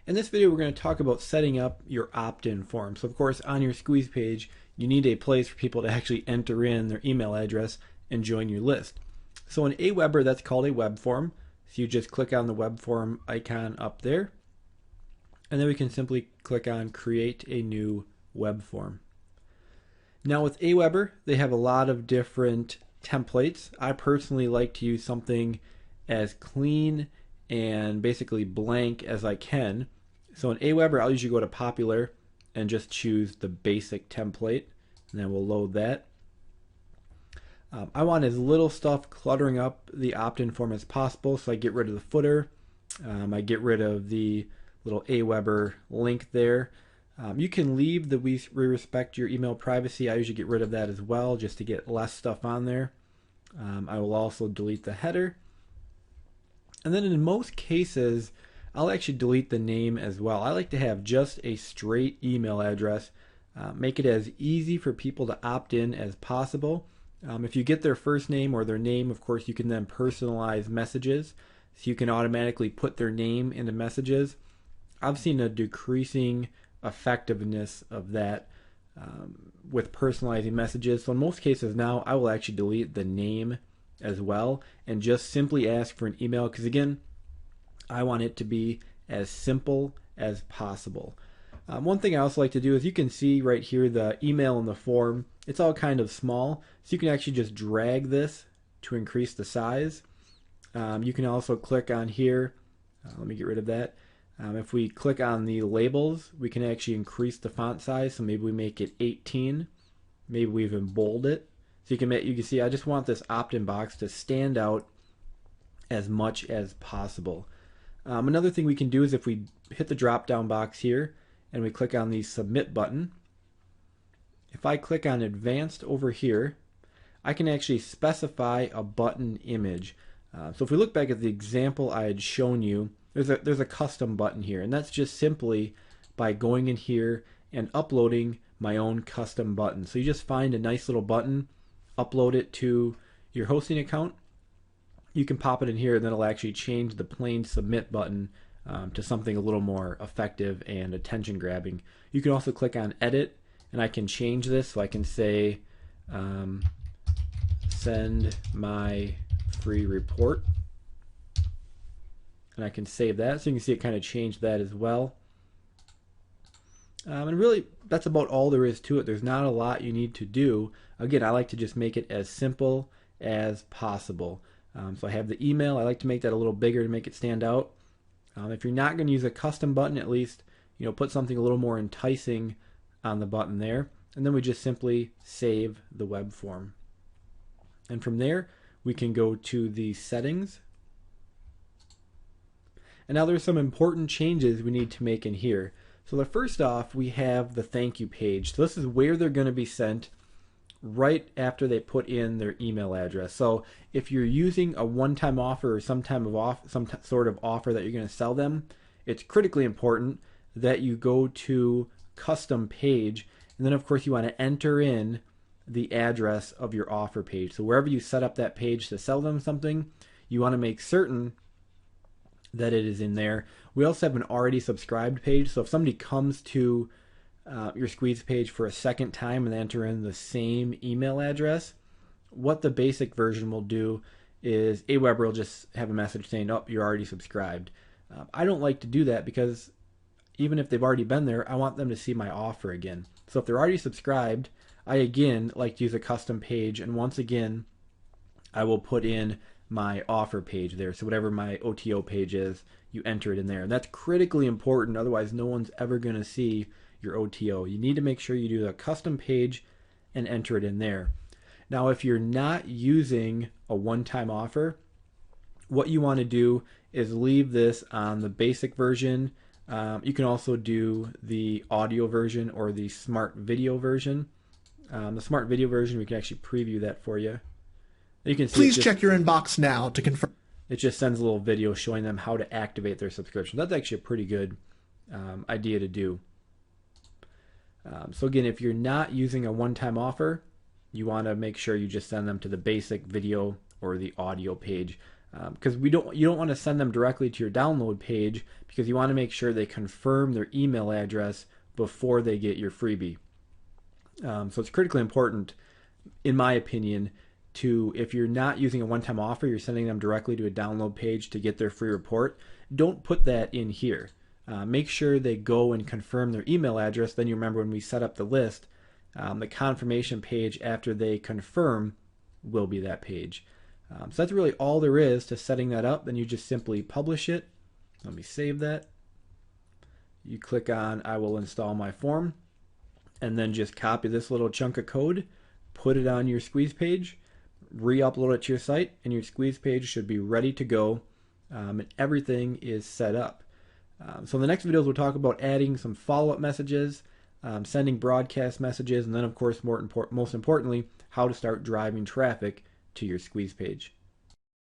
In this video, we're going to talk about setting up your opt-in form. So of course, on your squeeze page, you need a place for people to actually enter in their email address and join your list. So in Aweber, that's called a web form. So you just click on the web form icon up there, and then we can simply click on create a new web form. Now with Aweber, they have a lot of different templates. I personally like to use something as clean and basically blank as I can. So in Aweber, I'll usually go to popular and just choose the basic template, and then we'll load that. I want as little stuff cluttering up the opt-in form as possible, so I get rid of the footer. I get rid of the little Aweber link there. You can leave the we respect your email privacy. I usually get rid of that as well, just to get less stuff on there. I will also delete the header. And then in most cases, I'll actually delete the name as well. I like to have just a straight email address. Make it as easy for people to opt in as possible. If you get their first name or their name, of course, you can then personalize messages. So you can automatically put their name into messages. I've seen a decreasing effectiveness of that with personalizing messages. So in most cases now, I will actually delete the name as well and just simply ask for an email, because again, I want it to be as simple as possible. One thing I also like to do is, you can see right here the email in the form, it's all kind of small, so you can actually just drag this to increase the size. You can also click on here, let me get rid of that. If we click on the labels, we can actually increase the font size, so maybe we make it 18, maybe we even bold it. So you can see I just want this opt-in box to stand out as much as possible. Another thing we can do is, if we hit the drop down box here and we click on the submit button, if I click on advanced over here, I can actually specify a button image. So if we look back at the example I had shown you, there's a custom button here, and that's just simply by going in here and uploading my own custom button. So you just find a nice little button, upload it to your hosting account. You can pop it in here, and then it'll actually change the plain submit button to something a little more effective and attention grabbing. You can also click on edit, and I can change this, so I can say send my free report, and I can save that, so you can see it kind of changed that as well. And really, that's about all there is to it. There's not a lot you need to do. Again, I like to just make it as simple as possible. So I have the email. I like to make that a little bigger to make it stand out. If you're not going to use a custom button, at least put something a little more enticing on the button there. And then we just simply save the web form. And from there, we can go to the settings. And now there's some important changes we need to make in here. So the first off, we have the thank you page. So this is where they're going to be sent right after they put in their email address. So if you're using a one-time offer or some sort of offer that you're going to sell them, it's critically important that you go to custom page, and then of course you want to enter in the address of your offer page. So wherever you set up that page to sell them something, you want to make certain that it is in there. We also have an already subscribed page, so if somebody comes to your squeeze page for a second time and enter in the same email address, what the basic version will do is Aweber will just have a message saying, oh, you're already subscribed. I don't like to do that, because even if they've already been there, I want them to see my offer again. So if they're already subscribed, I again like to use a custom page, and once again I will put in my offer page there. So whatever my OTO page is, you enter it in there. And that's critically important, otherwise no one's ever going to see your OTO. You need to make sure you do a custom page and enter it in there. Now if you're not using a one-time offer, what you want to do is leave this on the basic version. You can also do the audio version or the smart video version. The smart video version, we can actually preview that for you. You can see Please check your inbox now to confirm. It just sends a little video showing them how to activate their subscription. That's actually a pretty good idea to do. So again, if you're not using a one-time offer, you want to make sure you just send them to the basic video or the audio page. because you don't want to send them directly to your download page, because you want to make sure they confirm their email address before they get your freebie. So it's critically important, in my opinion, to, if you're not using a one-time offer, you're sending them directly to a download page to get their free report, don't put that in here. Make sure they go and confirm their email address. Then you remember when we set up the list, the confirmation page after they confirm will be that page. So that's really all there is to setting that up. Then you just simply publish it. Let me save that. You click on I will install my form, and then just copy this little chunk of code, put it on your squeeze page, re-upload it to your site, and your squeeze page should be ready to go, and everything is set up. So in the next videos, we'll talk about adding some follow-up messages, sending broadcast messages, and then of course most importantly, how to start driving traffic to your squeeze page.